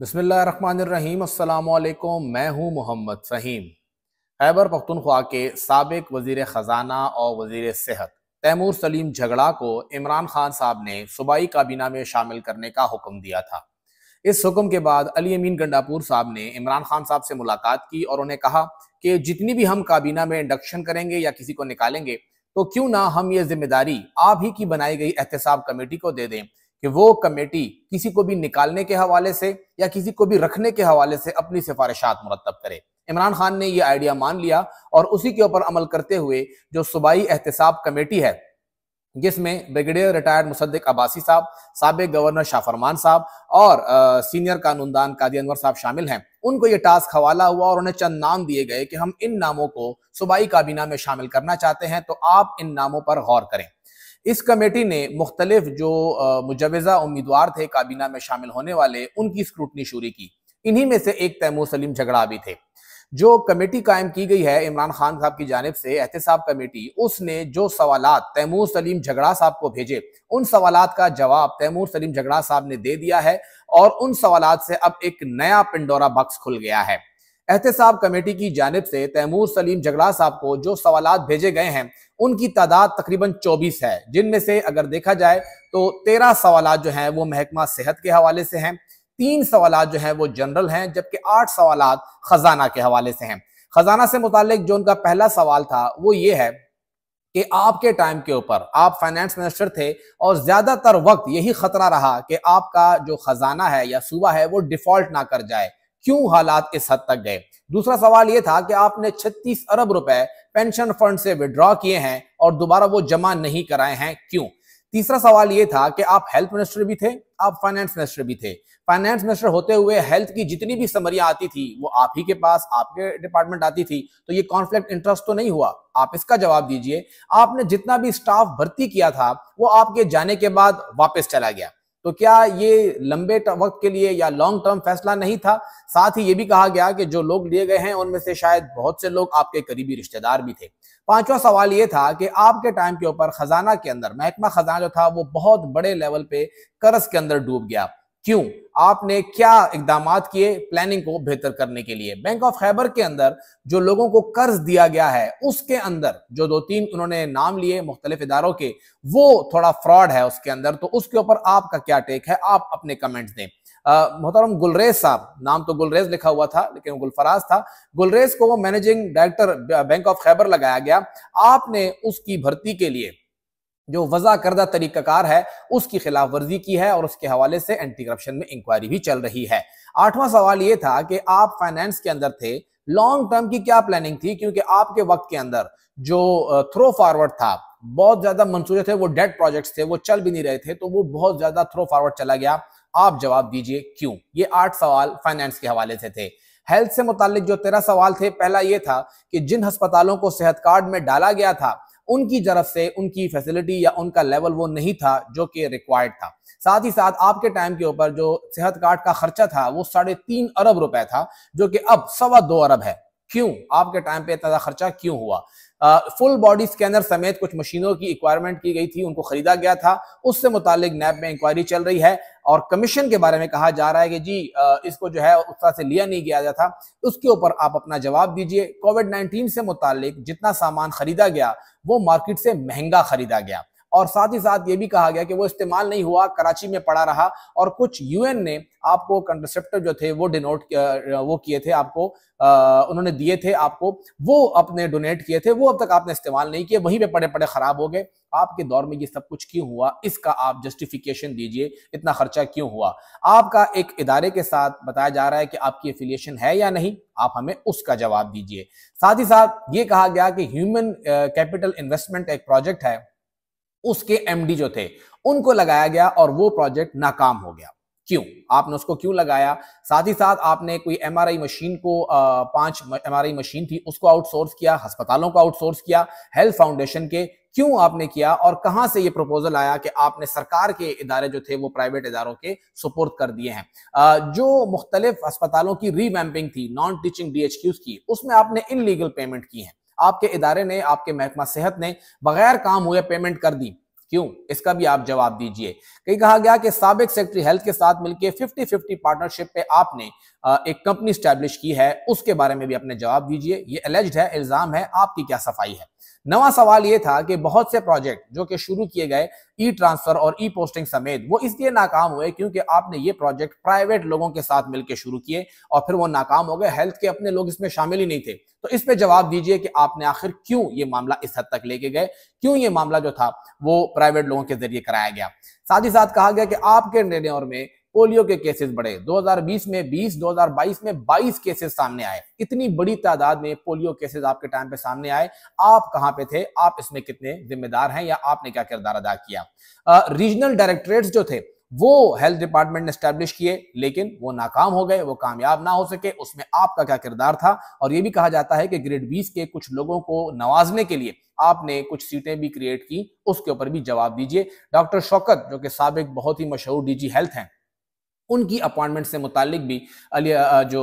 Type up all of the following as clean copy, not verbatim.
बिस्मिल्लाहिर्रहमानिर्रहीम। अस्सलामुअलैकुम। मैं हूं मोहम्मद फ़हीम। खैबर पख्तूनख्वा के साबिक वज़ीर ख़जाना और वज़ीर सेहत तैमूर सलीम झगड़ा को इमरान खान साहब ने सूबाई काबीना में शामिल करने का हुक्म दिया था। इस हुक्म के बाद अली अमीन गंडापुर साहब ने इमरान खान साहब से मुलाकात की और उन्हें कहा कि जितनी भी हम काबीना में इंडक्शन करेंगे या किसी को निकालेंगे तो क्यों ना हम ये जिम्मेदारी आप ही की बनाई गई एहतसाब कमेटी को दे दें कि वो कमेटी किसी को भी निकालने के हवाले से या किसी को भी रखने के हवाले से अपनी सिफारिशात मुरत्तब करे। इमरान खान ने यह आइडिया मान लिया और उसी के ऊपर अमल करते हुए जो सूबाई एहतसाब कमेटी है, जिसमें ब्रिगेडियर रिटायर्ड मुसद्दिक अब्बासी साहब, साबिक गवर्नर शाह फरमान साहब और सीनियर कानूनदान कादी अनवर साहब शामिल हैं, उनको ये टास्क हवाला हुआ और उन्हें चंद नाम दिए गए कि हम इन नामों को सूबाई काबीना में शामिल करना चाहते हैं, तो आप इन नामों पर गौर करें। इस कमेटी ने मुख्तलिफ जो मुजवज़ा उम्मीदवार थे काबीना में शामिल होने वाले, उनकी स्क्रूटनी शुरू की। इन्हीं में से एक तैमूर सलीम झगड़ा भी थे। जो कमेटी कायम की गई है इमरान खान साहब की जानिब से, एहतसाब कमेटी, उसने जो सवालात तैमूर सलीम झगड़ा साहब को भेजे, उन सवालात का जवाब तैमूर सलीम झगड़ा साहब ने दे दिया है और उन सवालात से अब एक नया पिंडोरा बक्स खुल गया है। एहतसाब कमेटी की जानिब से तैमूर सलीम झगड़ा साहब को जो सवालात भेजे गए हैं, उनकी तादाद तकरीबन 24 है, जिनमें से अगर देखा जाए तो 13 सवालात जो हैं वो महकमा सेहत के हवाले से हैं, 3 सवालात जो हैं वो जनरल हैं, जबकि 8 सवालात खजाना के हवाले से हैं। खजाना से मुतालिक जो उनका पहला सवाल था वो ये है कि आपके टाइम के ऊपर आप फाइनेंस मिनिस्टर थे और ज्यादातर वक्त यही खतरा रहा कि आपका जो खजाना है या सूबा है वो डिफॉल्ट ना कर जाए, क्यों हालात इस हद तक गए। दूसरा सवाल यह था कि आपने 36 अरब रुपए पेंशन फंड से विड्रॉ किए हैं और दोबारा वो जमा नहीं कराए हैं, क्यों। तीसरा सवाल यह था कि आप हेल्थ मिनिस्टर भी थे, आप फाइनेंस मिनिस्टर भी थे। फाइनेंस मिनिस्टर होते हुए हेल्थ की जितनी भी समरियां आती थी वो आप ही के पास, आपके डिपार्टमेंट आती थी, तो ये कॉन्फ्लिक्ट इंटरेस्ट तो नहीं हुआ। आप इसका जवाब दीजिए। आपने जितना भी स्टाफ भर्ती किया था वो आपके जाने के बाद वापस चला गया, तो क्या ये लंबे वक्त के लिए या लॉन्ग टर्म फैसला नहीं था। साथ ही ये भी कहा गया कि जो लोग लिए गए हैं उनमें से शायद बहुत से लोग आपके करीबी रिश्तेदार भी थे। पांचवा सवाल ये था कि आपके टाइम के ऊपर खजाना के अंदर, महकमा खजाना जो था वो बहुत बड़े लेवल पे कर्ज के अंदर डूब गया, क्यों। आपने क्या इकदामात किए प्लानिंग को बेहतर करने के लिए। बैंक ऑफ खैबर के अंदर जो लोगों को कर्ज दिया गया है उसके अंदर जो 2-3 उन्होंने नाम लिए मुख्तलिफ इदारों के, वो थोड़ा फ्रॉड है उसके अंदर, तो उसके ऊपर आपका क्या टेक है, आप अपने कमेंट्स दें। मोहतरम गुलरेज साहब, नाम तो गुलरेज लिखा हुआ था लेकिन गुलफराज था, गुलरेज को वो managing director bank of Khyber लगाया गया। आपने उसकी भर्ती के लिए जो वज़ा करदा तरीकाकार है उसकी खिलाफ वर्जी की है और उसके हवाले से एंटी करप्शन में इंक्वायरी भी चल रही है। आठवां सवाल यह था कि आप फाइनेंस के अंदर थे, लॉन्ग टर्म की क्या प्लानिंग थी, क्योंकि आपके वक्त के अंदर जो थ्रो फॉरवर्ड था, बहुत ज्यादा मंसूरे थे, वो डेड प्रोजेक्ट्स थे, वो चल भी नहीं रहे थे, तो वो बहुत ज्यादा थ्रो फॉरवर्ड चला गया। आप जवाब दीजिए क्यों। ये 8 सवाल फाइनेंस के हवाले से थे। हेल्थ से मुतालिक जो 13 सवाल थे, पहला यह था कि जिन अस्पतालों को सेहत कार्ड में डाला गया था उनकी तरफ से उनकी फैसिलिटी या उनका लेवल वो नहीं था जो कि रिक्वायर्ड था। साथ ही साथ आपके टाइम के ऊपर जो सेहत कार्ड का खर्चा था वो 3.5 अरब रुपए था, जो कि अब 2.25 अरब है, क्यों। आपके टाइम पे इतना खर्चा क्यों हुआ। फुल बॉडी स्कैनर समेत कुछ मशीनों की रिक्वायरमेंट की गई थी, उनको खरीदा गया था, उससे मुतालिक नैब में इंक्वायरी चल रही है और कमीशन के बारे में कहा जा रहा है कि जी इसको जो है उस तरह से लिया नहीं गया था। उसके ऊपर आप अपना जवाब दीजिए। कोविड-19 से मुतालिक जितना सामान खरीदा गया वो मार्केट से महंगा खरीदा गया और साथ ही साथ ये भी कहा गया कि वो इस्तेमाल नहीं हुआ, कराची में पड़ा रहा और कुछ यूएन ने आपको कंट्रासेप्टिव जो थे वो वो किए थे आपको, उन्होंने दिए थे आपको, वो अपने डोनेट किए थे, वो अब तक आपने इस्तेमाल नहीं किए, वहीं पे पड़े पड़े खराब हो गए। आपके दौर में ये सब कुछ क्यों हुआ, इसका आप जस्टिफिकेशन दीजिए, इतना खर्चा क्यों हुआ। आपका एक इदारे के साथ बताया जा रहा है कि आपकी एफिलिएशन है या नहीं, आप हमें उसका जवाब दीजिए। साथ ही साथ ये कहा गया कि ह्यूमन कैपिटल इन्वेस्टमेंट एक प्रोजेक्ट है, उसके एमडी जो थे उनको लगाया गया और वो प्रोजेक्ट नाकाम हो गया, क्यों। आपने उसको क्यों लगाया। साथ ही साथ आपने कोई एमआरआई मशीन को 5 एमआरआई मशीन थी उसको आउटसोर्स किया, अस्पतालों को आउटसोर्स किया, हेल्थ फाउंडेशन के क्यों आपने किया और कहां से ये प्रपोजल आया कि आपने सरकार के इदारे जो थे वो प्राइवेट इदारों के सुपुर्द कर दिए हैं। जो मुख्तलिफ अस्पतालों की रीवैम्पिंग थी नॉन टीचिंग डीएचक्यूज की, उसमें आपने इनलीगल पेमेंट की है। आपके इदारे ने, आपके महकमा सेहत ने बगैर काम हुए पेमेंट कर दी, क्यों, इसका भी आप जवाब दीजिए। कहीं कहा गया कि साबिक सेक्रेटरी हेल्थ के साथ मिलकर 50-50 पार्टनरशिप पे आपने एक कंपनी स्टैब्लिश की है, उसके बारे में भी अपने जवाब दीजिए। ये एलिज्ड है, इल्जाम है, आपकी क्या सफाई है। नवा सवाल यह था कि बहुत से प्रोजेक्ट जो कि शुरू किए गए ई ट्रांसफर और ई पोस्टिंग समेत, वो इसलिए नाकाम हुए क्योंकि आपने ये प्रोजेक्ट प्राइवेट लोगों के साथ मिलकर शुरू किए और फिर वो नाकाम हो गए। हेल्थ के अपने लोग इसमें शामिल ही नहीं थे। तो इस पे जवाब दीजिए कि आपने आखिर क्यों ये मामला इस हद तक लेके गए, क्यों ये मामला जो था वो प्राइवेट लोगों के जरिए कराया गया। साथ ही साथ कहा गया कि आपके टेन्योर में पोलियो के केसेस बढ़े, 2020 में 20, 2022 में 22 केसेस सामने आए। इतनी बड़ी तादाद में पोलियो केसेस आपके टाइम पे सामने आए, आप कहां पे थे, आप इसमें कितने जिम्मेदार हैं या आपने क्या किरदार अदा किया। रीजनल डायरेक्टरेट्स जो थे वो हेल्थ डिपार्टमेंट ने स्टैब्लिश किए, लेकिन वो नाकाम हो गए, वो कामयाब ना हो सके, उसमें आपका क्या किरदार था। और ये भी कहा जाता है कि ग्रेड 20 के कुछ लोगों को नवाजने के लिए आपने कुछ सीटें भी क्रिएट की, उसके ऊपर भी जवाब दीजिए। डॉक्टर शौकत जो कि साबिक बहुत ही मशहूर डीजी हेल्थ हैं, उनकी अपॉइंटमेंट से मुतालिक भी जो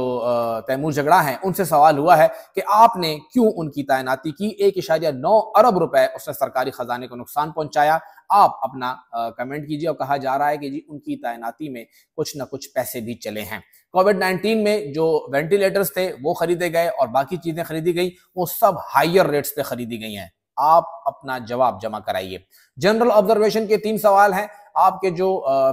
तैमूर झगड़ा हैं उनसे सवाल हुआ है कि आपने क्यों उनकी तैनाती की। 1.9 अरब रुपए उसने सरकारी खजाने को नुकसान पहुंचाया। आप अपना कमेंट कीजिए। और कहा जा रहा है कि जी उनकी तैनाती में कुछ ना कुछ पैसे भी चले हैं। कोविड-19 में जो वेंटिलेटर्स थे वो खरीदे गए और बाकी चीजें खरीदी गई, वो सब हायर रेट्स पे खरीदी गई हैं। आप अपना जवाब जमा कराइए। जनरल ऑब्जर्वेशन के 3 सवाल हैं। आपके जो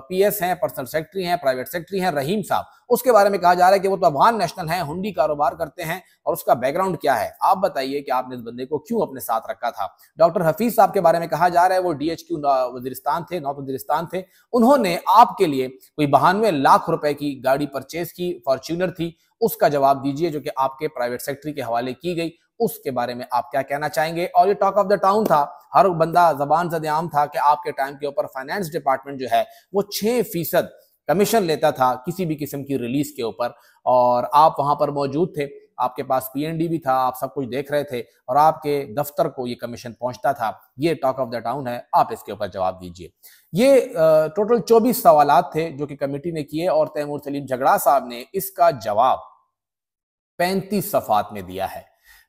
पीएस हैं, पर्सनल सेक्रेटरी हैं, प्राइवेट सेक्रेटरी हैं, रहीम साहब, उसके बारे में कहा जा रहा है कि वो तो अफगान नेशनल हैं, हुंडी कारोबार करते हैं और उसका बैकग्राउंड क्या है। आप बताइए कि आपने इस बंदे को क्यों अपने साथ रखा था। डॉक्टर हफीज साहब के बारे में कहा जा रहा है वो डीएचक्यू वजीरिस्तान थे, नॉर्थ वजीरिस्तान थे। उन्होंने आपके लिए कोई 92 लाख रुपए की गाड़ी परचेज की, फॉर्च्यूनर थी, उसका जवाब दीजिए जो कि आपके प्राइवेट सेक्रेटरी के हवाले की गई। उसके बारे में आप क्या कहना चाहेंगे। और ये टॉक ऑफ द टाउन था, हर बंदा जबान ज़द-ए-आम था कि आपके टाइम के ऊपर फाइनेंस डिपार्टमेंट जो है वो 6% कमीशन लेता था किसी भी किस्म की रिलीज के ऊपर, और आप वहां पर मौजूद थे, आपके पास पीएनडी भी था, आप सब कुछ देख रहे थे और आपके दफ्तर को ये कमीशन पहुंचता था। ये टॉक ऑफ द टाउन है, आप इसके ऊपर जवाब दीजिए। ये टोटल 24 सवालात थे जो कि कमेटी ने किए और तैमूर सलीम झगड़ा साहब ने इसका जवाब 35 सफ़ात में दिया है।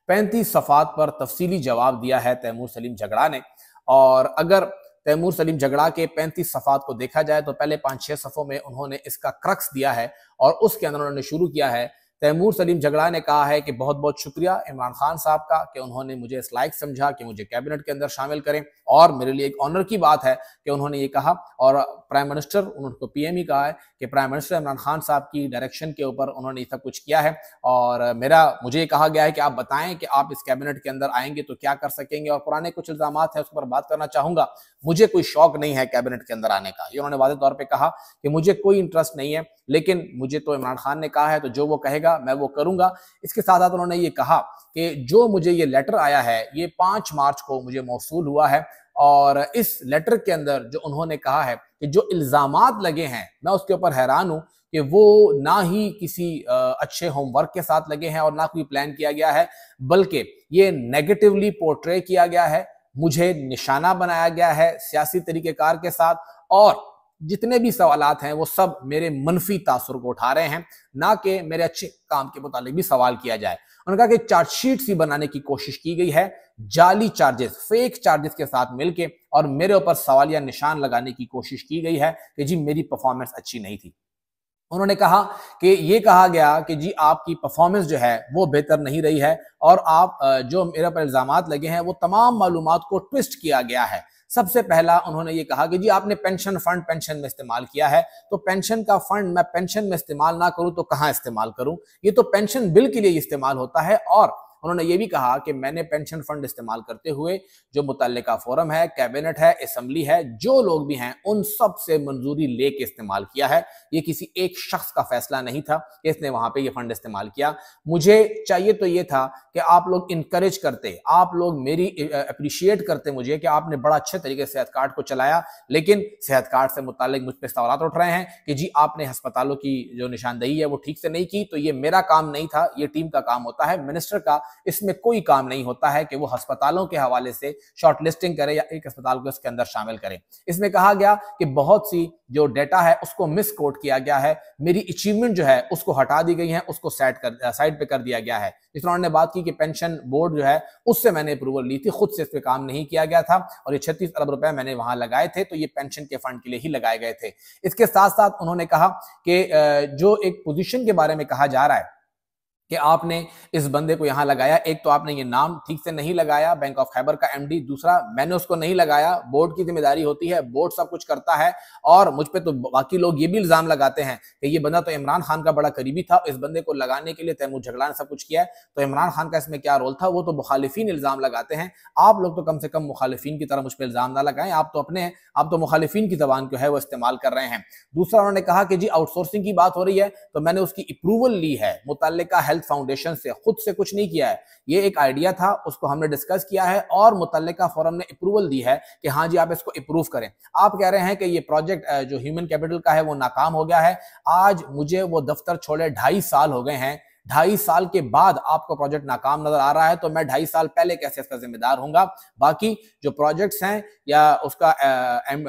35 सफ़ात पर तफसीली जवाब दिया है तैमूर सलीम झगड़ा ने। और अगर तैमूर सलीम झगड़ा के 35 सफ़ात को देखा जाए तो पहले 5-6 सफ़ों में उन्होंने इसका क्रक्स दिया है और उसके अंदर उन्होंने शुरू किया है। तैमूर सलीम झगड़ा ने कहा है कि बहुत बहुत शुक्रिया इमरान खान साहब का कि उन्होंने मुझे इस लायक समझा कि मुझे कैबिनेट के अंदर शामिल करें, और मेरे लिए एक ऑनर की बात है कि उन्होंने ये कहा। और प्राइम मिनिस्टर, उनको पीएम ही कहा है कि प्राइम मिनिस्टर इमरान खान साहब की डायरेक्शन के ऊपर उन्होंने सब कुछ किया है। और मुझे कहा गया है कि आप बताएं कि आप इस कैबिनेट के अंदर आएंगे तो क्या कर सकेंगे, और पुराने कुछ इल्जामात हैं उस पर बात करना चाहूंगा। मुझे कोई शौक नहीं है कैबिनेट के अंदर आने का, ये उन्होंने वादे तौर पर कहा कि मुझे कोई इंटरेस्ट नहीं है, लेकिन मुझे तो इमरान खान ने कहा है तो जो वो कहेगा मैं वो करूंगा। इसके साथ साथ उन्होंने ये कहा कि जो मुझे ये लेटर आया है ये 5 मार्च को मुझे मौसूल हुआ है, और इस लेटर के अंदर जो उन्होंने कहा है कि जो इल्जामात लगे हैं, मैं उसके ऊपर हैरान हूं कि वो ना ही किसी अच्छे होमवर्क के साथ लगे हैं और ना कोई प्लान किया गया है, बल्कि ये नेगेटिवली पोर्ट्रे किया गया है, मुझे निशाना बनाया गया है सियासी तरीकेकार के साथ, और जितने भी सवालात हैं वो सब मेरे मनफी तासुर को उठा रहे हैं, ना कि मेरे अच्छे काम के मुतालिक भी सवाल किया जाए। उन्होंने कहा कि चार्जशीट सी बनाने की कोशिश की गई है, जाली चार्जेस, फेक चार्जेस के साथ मिलके, और मेरे ऊपर सवालिया निशान लगाने की कोशिश की गई है कि जी मेरी परफॉर्मेंस अच्छी नहीं थी। उन्होंने कहा कि ये कहा गया कि जी आपकी परफॉर्मेंस जो है वो बेहतर नहीं रही है, और आप जो मेरे पर इल्जामात लगे हैं वो तमाम मालूमात को ट्विस्ट किया गया है। सबसे पहला उन्होंने ये कहा कि जी आपने पेंशन फंड पेंशन में इस्तेमाल किया है, तो पेंशन का फंड मैं पेंशन में इस्तेमाल ना करूं तो कहां इस्तेमाल करूं, ये तो पेंशन बिल के लिए इस्तेमाल होता है। और उन्होंने ये भी कहा कि मैंने पेंशन फंड इस्तेमाल करते हुए जो मुतल्लिका फोरम है, कैबिनेट है, असेंबली है, जो लोग भी हैं उन सब से मंजूरी लेके इस्तेमाल किया है। ये किसी एक शख्स का फैसला नहीं था कि इसने वहां पे ये फंड इस्तेमाल किया। मुझे चाहिए तो ये था कि आप लोग इंकरेज करते, आप लोग मेरी अप्रिशिएट करते मुझे कि आपने बड़ा अच्छे तरीके से सेहत कार्ड को चलाया, लेकिन सेहत कार्ड से मुतालिक मुझ पर सवाल उठ रहे हैं कि जी आपने अस्पतालों की जो निशानदेही है वो ठीक से नहीं की। तो ये मेरा काम नहीं था, ये टीम का काम होता है, मिनिस्टर का इसमें कोई काम नहीं होता है कि वो अस्पतालों के हवाले से शॉर्ट लिस्टिंग करे या एक अस्पताल को इसके अंदर शामिल करे। इसमें कहा गया कि बहुत सी जो डेटा है उसको मिस कोट किया गया है, मेरी अचीवमेंट जो है उसको हटा दी गई है, उसको साइड पे कर दिया गया है। इस तरह उन्होंने बात की कि पेंशन बोर्ड जो है उससे मैंने अप्रूवल ली थी, खुद से इस पे काम नहीं किया गया था और ये 36 अरब रुपए मैंने वहां लगाए थे, तो ये पेंशन के फंड के लिए ही लगाए गए थे। इसके साथ साथ उन्होंने कहा कि जो एक पोजीशन के बारे में कहा जा रहा है कि आपने इस बंदे को यहां लगाया, एक तो आपने ये नाम ठीक से नहीं लगाया, बैंक ऑफ खैबर का एमडी, दूसरा मैंने उसको नहीं लगाया, बोर्ड की जिम्मेदारी होती है, बोर्ड सब कुछ करता है। और मुझ पे तो बाकी लोग ये भी इल्जाम लगाते हैं कि ये बंदा तो इमरान खान का बड़ा करीबी था, इस बंदे को लगाने के लिए तैमूर झगड़ा ने सब कुछ किया है, तो इमरान खान का इसमें क्या रोल था, वो तो मुखालिफिन इल्जाम लगाते हैं। आप लोग तो कम से कम मुखालिफिन की तरह मुझ पर इल्जाम ना लगाएं, आप तो अपने आप तो मुखालिफिन की जबान जो है वो इस्तेमाल कर रहे हैं। दूसरा उन्होंने कहा कि जी आउटसोर्सिंग की बात हो रही है तो मैंने उसकी अप्रूवल ली है मुतल्लिका हेल्थ फाउंडेशन से, खुद से कुछ नहीं किया है। ये एक आइडिया था, उसको हमने डिस्कस किया है और मुतल्लिका फोरम ने अप्रूवल दी है कि हाँ जी आप इसको अप्रूव करें। आप कह रहे हैं कि ये प्रोजेक्ट जो ह्यूमन कैपिटल का है वो नाकाम हो गया है। आज मुझे वो दफ्तर छोड़े 2.5 साल हो गए हैं, 2.5 साल के बाद आपको प्रोजेक्ट नाकाम नजर आ रहा है, तो मैं 2.5 साल पहले कैसे इसका जिम्मेदार होऊंगा। बाकी जो प्रोजेक्ट्स हैं या उसका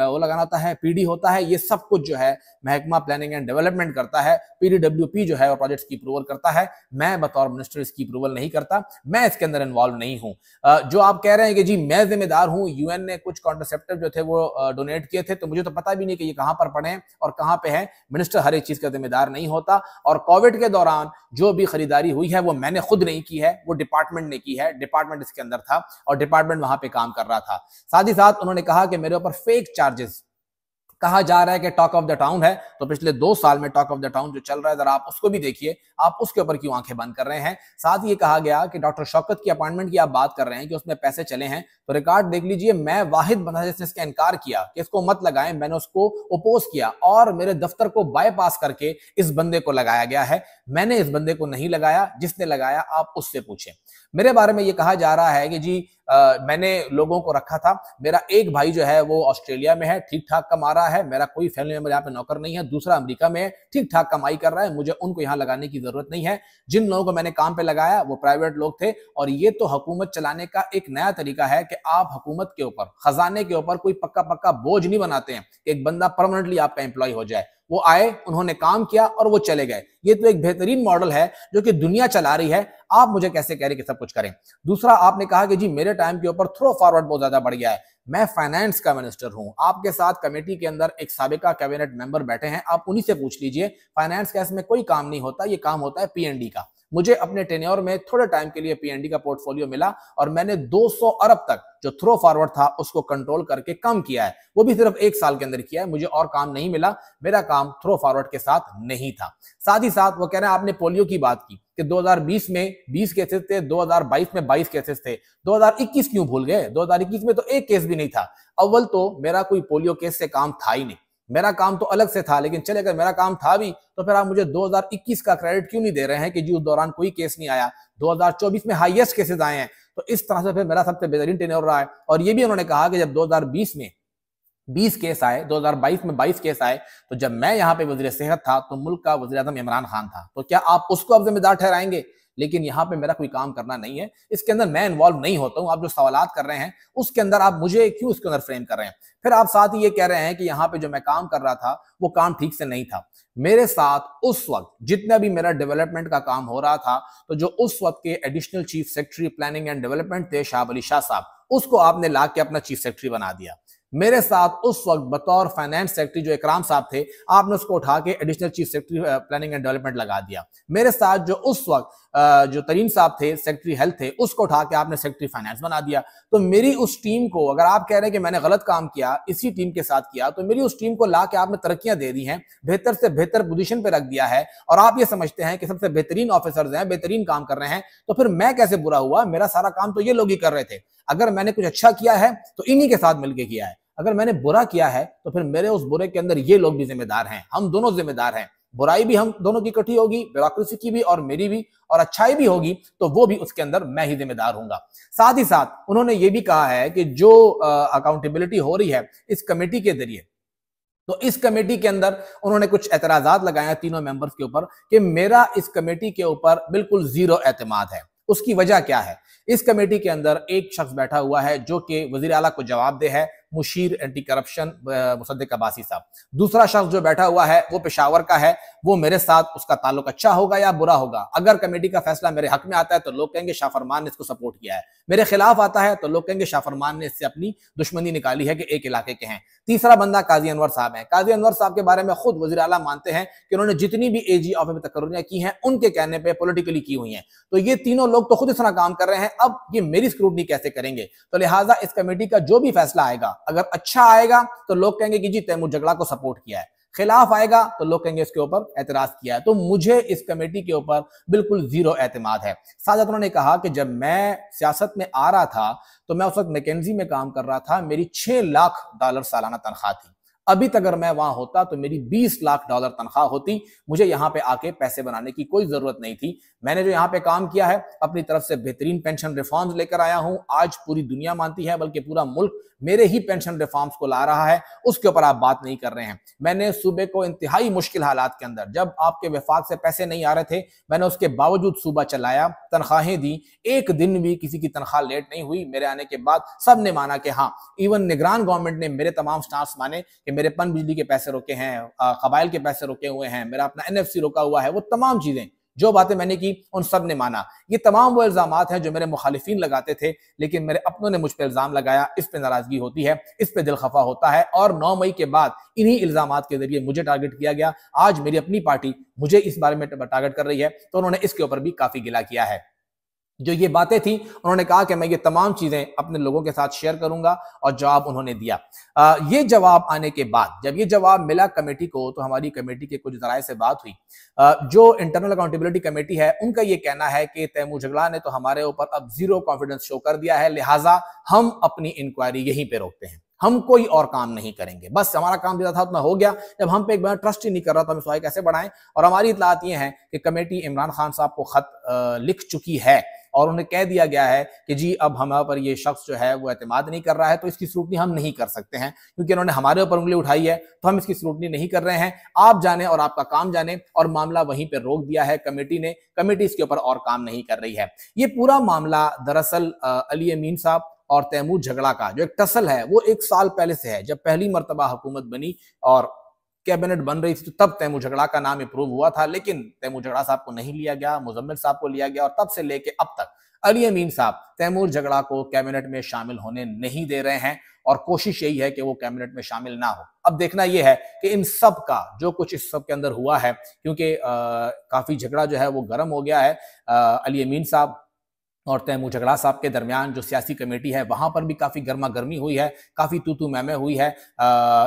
वो लगाना होता है, पीडी होता है, ये सब कुछ जो है महकमा प्लानिंग एंड डेवलपमेंट करता है, पीडीडब्ल्यूपी जो है वो प्रोजेक्ट्स की अप्रूवल करता है। मैं बतौर मिनिस्टर इसकी अप्रूवल नहीं करता, मैं इसके अंदर इन्वॉल्व नहीं हूं। जो आप कह रहे हैं कि जी मैं जिम्मेदार हूं, यूएन ने कुछ कॉन्ट्रासेप्टिव जो थे वो डोनेट किए थे, तो मुझे तो पता भी नहीं कि ये कहां पर पड़े हैं और कहां पे है। मिनिस्टर हर एक चीज का जिम्मेदार नहीं होता। और कोविड के दौरान जो भी खरीदारी हुई है वो मैंने खुद नहीं की है, वो डिपार्टमेंट ने की है, डिपार्टमेंट इसके अंदर था और डिपार्टमेंट वहां पे काम कर रहा था। साथ ही साथ उन्होंने कहा कि मेरे ऊपर फेक चार्जेस कहा जा रहा है कि टॉक ऑफ द टाउन है, तो पिछले 2 साल में टॉक ऑफ द टाउन जो चल रहा है जरा आप उसको भी देखिए, आप उसके ऊपर क्यों आंखें बंद कर रहे हैं। साथ ही ये कहा गया कि डॉक्टर शौकत की अपॉइंटमेंट की आप बात कर रहे हैं कि उसमें पैसे चले हैं, तो रिकॉर्ड देख लीजिए, मैं वाहिद बंदा जिसने इसका इनकार किया कि इसको मत लगाएं, मैंने उसको अपोज किया और मेरे दफ्तर को बाईपास करके इस बंदे को लगाया गया है। मैंने इस बंदे को नहीं लगाया, जिसने लगाया आप उससे पूछें। मेरे बारे में ये कहा जा रहा है कि जी मैंने लोगों को रखा था, मेरा एक भाई जो है वो ऑस्ट्रेलिया में है, ठीक ठाक कमा रहा है, मेरा कोई फैमिली मेंबर यहाँ पे नौकर नहीं है, दूसरा अमेरिका में है, ठीक ठाक कमाई कर रहा है, मुझे उनको यहाँ लगाने की जरूरत नहीं है। जिन लोगों को मैंने काम पे लगाया वो प्राइवेट लोग थे। और ये तो हुकूमत चलाने का एक नया तरीका है कि आप हुकूमत के ऊपर, खजाने के ऊपर कोई पक्का पक्का बोझ नहीं बनाते हैं, एक बंदा परमानेंटली आपका एम्प्लॉय हो जाए। वो आए, उन्होंने काम किया और वो चले गए। ये तो एक बेहतरीन मॉडल है जो कि दुनिया चला रही है, आप मुझे कैसे कह रहे कि सब कुछ करें। दूसरा आपने कहा कि जी मेरे टाइम के ऊपर थ्रो फॉरवर्ड बहुत ज्यादा बढ़ गया है। मैं फाइनेंस का मिनिस्टर हूं, आपके साथ कमेटी के अंदर एक साबिका कैबिनेट मेंबर बैठे हैं, आप उन्हीं से पूछ लीजिए। फाइनेंस का इसमें कोई काम नहीं होता, ये काम होता है पीएनडी का। मुझे अपने टेन्योर में थोड़े टाइम के लिए पीएनडी का पोर्टफोलियो मिला और मैंने 200 अरब तक जो थ्रो फॉरवर्ड था उसको कंट्रोल करके कम किया है, वो भी सिर्फ 1 साल के अंदर किया है। मुझे और काम नहीं मिला, मेरा काम थ्रो फॉरवर्ड के साथ नहीं था। साथ ही साथ वो कह रहे हैं, आपने पोलियो की बात की कि 2020 में 20 केसेस थे, 2022 में 22 केसेस थे, 2021 क्यों भूल गए? 2021 में तो एक केस भी नहीं था। अव्वल तो मेरा कोई पोलियो केस से काम था ही नहीं, मेरा काम तो अलग से था। लेकिन चले अगर मेरा काम था भी तो फिर आप मुझे 2021 का क्रेडिट क्यों नहीं दे रहे हैं कि जी उस दौरान कोई केस नहीं आया, 2024 में हाईएस्ट केसेस आए हैं। तो इस तरह से फिर मेरा सबसे बेहतरीन टेन्योर रहा है। और ये भी उन्होंने कहा कि जब 2020 में 20 केस आए, 2022 में 22 केस आए, तो जब मैं यहाँ पे वजीर सेहत था तो मुल्क का वजीर आज़म इमरान खान था, तो क्या आप उसको अब जिम्मेदार ठहराएंगे? लेकिन यहाँ पे मेरा कोई काम करना नहीं है, इसके अंदर मैं इन्वॉल्व नहीं होता हूँ। आप जो सवालात कर रहे हैं उसके अंदर आप मुझे क्यों इसके अंदर फ्रेम कर रहे हैं? फिर आप साथ ही ये कह रहे हैं कि यहाँ पे जो मैं काम कर रहा था वो काम ठीक से नहीं था। मेरे साथ उस वक्त जितना भी मेरा डेवलपमेंट का काम हो रहा था, तो जो उस वक्त के additional chief secretary planning and development थे शाह अली शाह साहब, उसको आपने ला के अपना चीफ सेक्रेटरी बना दिया। मेरे साथ उस वक्त बतौर फाइनेंस सेक्रेटरी जो इकराम साहब थे, आपने उसको उठा के additional chief secretary planning and development लगा दिया। मेरे साथ जो उस वक्त जो तरीन साहब थे सेक्रेटरी हेल्थ थे, उसको उठा के आपने सेक्रेटरी फाइनेंस बना दिया। तो मेरी उस टीम को, अगर आप कह रहे हैं कि मैंने गलत काम किया, इसी टीम के साथ किया, तो मेरी उस टीम को ला के आपने तरक्कियां दे दी हैं, बेहतर से बेहतर पोजीशन पे रख दिया है और आप ये समझते हैं कि सबसे बेहतरीन ऑफिसर्स हैं, बेहतरीन काम कर रहे हैं, तो फिर मैं कैसे बुरा हुआ? मेरा सारा काम तो ये लोग ही कर रहे थे। अगर मैंने कुछ अच्छा किया है तो इन्हीं के साथ मिलकर किया है, अगर मैंने बुरा किया है तो फिर मेरे उस बुरे के अंदर ये लोग भी जिम्मेदार हैं, हम दोनों जिम्मेदार हैं। बुराई भी हम दोनों की इकट्ठी होगी, ब्यूरोक्रेसी की भी और मेरी भी, और अच्छाई भी होगी तो वो भी उसके अंदर मैं ही जिम्मेदार हूंगा। साथ ही साथ उन्होंने ये भी कहा है कि जो अकाउंटेबिलिटी हो रही है इस कमेटी के जरिए, तो इस कमेटी के अंदर उन्होंने कुछ एतराजात लगाए तीनों मेंबर्स के ऊपर कि मेरा इस कमेटी के ऊपर बिल्कुल जीरो एतमाद है। उसकी वजह क्या है? इस कमेटी के अंदर एक शख्स बैठा हुआ है जो कि वजीर आला को जवाबदेह है, मुशीर एंटी करप्शन मुसद्दिक अब्बासी साहब। दूसरा शख्स जो बैठा हुआ है वो पेशावर का है, वो मेरे साथ उसका ताल्लुक अच्छा होगा या बुरा होगा। अगर कमेटी का फैसला मेरे हक में आता है तो लोग कहेंगे शाह फरमान ने इसको सपोर्ट किया है, मेरे खिलाफ आता है तो लोग कहेंगे शाह फरमान ने इससे अपनी दुश्मनी निकाली है कि एक इलाके के हैं। तीसरा बंदा काजी अनवर साहब है। काजी अनवर साहब के बारे में खुद वज़ीर आला मानते हैं कि उन्होंने जितनी भी एजी ऑफिस में तकर्रियां की हैं उनके कहने पे पॉलिटिकली की हुई हैं। तो ये तीनों लोग तो खुद इस तरह काम कर रहे हैं, अब ये मेरी स्क्रूटनी कैसे करेंगे? तो लिहाजा इस कमेटी का जो भी फैसला आएगा, अगर अच्छा आएगा तो लोग कहेंगे कि जी तैमूर जगड़ा को सपोर्ट किया है, खिलाफ आएगा तो लोग कहेंगे इसके ऊपर एतराज किया है। तो मुझे इस कमेटी के ऊपर बिल्कुल जीरो एतमाद है। साथ उन्होंने कहा कि जब मैं सियासत में आ रहा था तो मैं उस वक्त मैकेंजी में काम कर रहा था, मेरी $6 लाख सालाना तनख्वाह थी। अभी तक अगर मैं वहां होता तो मेरी $20 लाख तनख्वाह होती। मुझे यहां पे आके पैसे बनाने की कोई जरूरत नहीं थी। मैंने जो यहाँ पे काम किया है, अपनी तरफ से बेहतरीन पेंशन रिफॉर्म्स लेकर आया हूं। आज पूरी दुनिया मानती है, बल्कि पूरा मुल्क मेरे ही पेंशन रिफॉर्म्स को ला रहा है। उसके ऊपर आप बात नहीं कर रहे हैं। मैंने सूबे को इंतहाई मुश्किल हालात के अंदर, जब आपके वफाक से पैसे नहीं आ रहे थे, मैंने उसके बावजूद सूबा चलाया, तनख्वाहें दी। एक दिन भी किसी की तनख्वाह लेट नहीं हुई। मेरे आने के बाद सब ने माना कि हाँ, इवन निगरान गवर्नमेंट ने मेरे तमाम स्टाफ्स माने कि मेरे पन बिजली के पैसे रोके हैं, कबाइल के पैसे रोके हुए हैं, मेरा अपना NFC रोका हुआ है। वो तमाम चीजें, जो बातें मैंने की, उन सब ने माना। ये तमाम वो इल्जामात हैं जो मेरे मुखालिफिन लगाते थे, लेकिन मेरे अपनों ने मुझ पर इल्जाम लगाया। इस पे नाराजगी होती है, इस पे दिल खफा होता है। और 9 मई के बाद इन्हीं इल्जामात के जरिए मुझे टारगेट किया गया। आज मेरी अपनी पार्टी मुझे इस बारे में टारगेट कर रही है, तो उन्होंने इसके ऊपर भी काफी गिला किया है। जो ये बातें थी, उन्होंने कहा कि मैं ये तमाम चीजें अपने लोगों के साथ शेयर करूंगा, और जवाब उन्होंने दिया। ये जवाब आने के बाद, जब ये जवाब मिला कमेटी को, तो हमारी कमेटी के कुछ जराये से बात हुई। जो इंटरनल अकाउंटेबिलिटी कमेटी है, उनका ये कहना है कि तैमूर जगड़ा ने तो हमारे ऊपर अब जीरो कॉन्फिडेंस शो कर दिया है, लिहाजा हम अपनी इंक्वायरी यहीं पे रोकते हैं, हम कोई और काम नहीं करेंगे। बस हमारा काम दिया था उतना हो गया। जब हम पे एक बार ट्रस्ट ही नहीं कर रहा तो हम इंक्वायरी कैसे बढ़ाएं? और हमारी इतलात ये है कि कमेटी इमरान खान साहब को खत लिख चुकी है, और उन्हें कह दिया गया है कि जी अब हमारे पर ये शख्स जो है वो एतमाद नहीं कर रहा है, तो इसकी स्क्रूटनी हम नहीं कर सकते हैं, क्योंकि इन्होंने हमारे ऊपर उंगली उठाई है, तो हम इसकी स्क्रूटनी नहीं कर रहे हैं। आप जाने और आपका काम जाने। और मामला वहीं पर रोक दिया है कमेटी ने। कमेटी इसके ऊपर और काम नहीं कर रही है। ये पूरा मामला दरअसल अली अमीन साहब और तैमूर झगड़ा का जो एक टसल है, वो 1 साल पहले से है। जब पहली मर्तबा हुकूमत बनी और कैबिनेट बन रही थी, तो तब तैमूर झगड़ा का नाम अप्रूव हुआ था, लेकिन तैमूर झगड़ा साहब को नहीं लिया गया, मुजम्मिल साहब को लिया गया। और तब से लेके अब तक अली अमीन साहब तैमूर झगड़ा को कैबिनेट में शामिल होने नहीं दे रहे हैं, और कोशिश यही है कि वो कैबिनेट में शामिल ना हो। अब देखना यह है कि इन सब का जो कुछ इस सब के अंदर हुआ है, क्योंकि काफी झगड़ा जो है वो गर्म हो गया है। अली अमीन साहब और तैमूर झगड़ा साहब के दरमियान जो सियासी कमेटी है, वहां पर भी काफी गर्मा गर्मी हुई है, काफी तू मैं हुई है।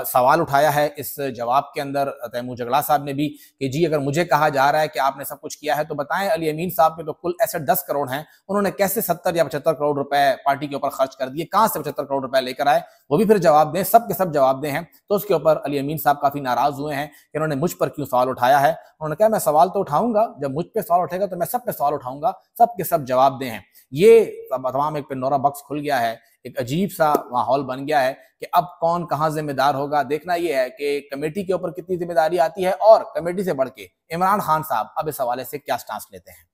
सवाल उठाया है इस जवाब के अंदर तैमूर झगड़ा साहब ने भी कि जी अगर मुझे कहा जा रहा है कि आपने सब कुछ किया है, तो बताएं अली अमीन साहब के तो कुल एसेट 10 करोड़ हैं, उन्होंने कैसे 70 या 75 करोड़ रुपए पार्टी के ऊपर खर्च कर दिए? कहां से 75 करोड़ रुपए लेकर आए? वो भी फिर जवाब दें, सब के सब जवाब दें हैं। तो उसके ऊपर अली अमीन साहब काफी नाराज हुए हैं कि इन्होंने मुझ पर क्यों सवाल उठाया है। उन्होंने कहा मैं सवाल तो उठाऊंगा, जब मुझ पर सवाल उठेगा तो मैं सब पे सवाल उठाऊंगा, सब के सब जवाब दे हैं। ये तमाम एक पेंडोरा बॉक्स खुल गया है, एक अजीब सा माहौल बन गया है कि अब कौन कहां जिम्मेदार होगा। देखना यह है कि कमेटी के ऊपर कितनी जिम्मेदारी आती है, और कमेटी से बढ़ के इमरान खान साहब अब इस हवाले से क्या स्टांस लेते हैं।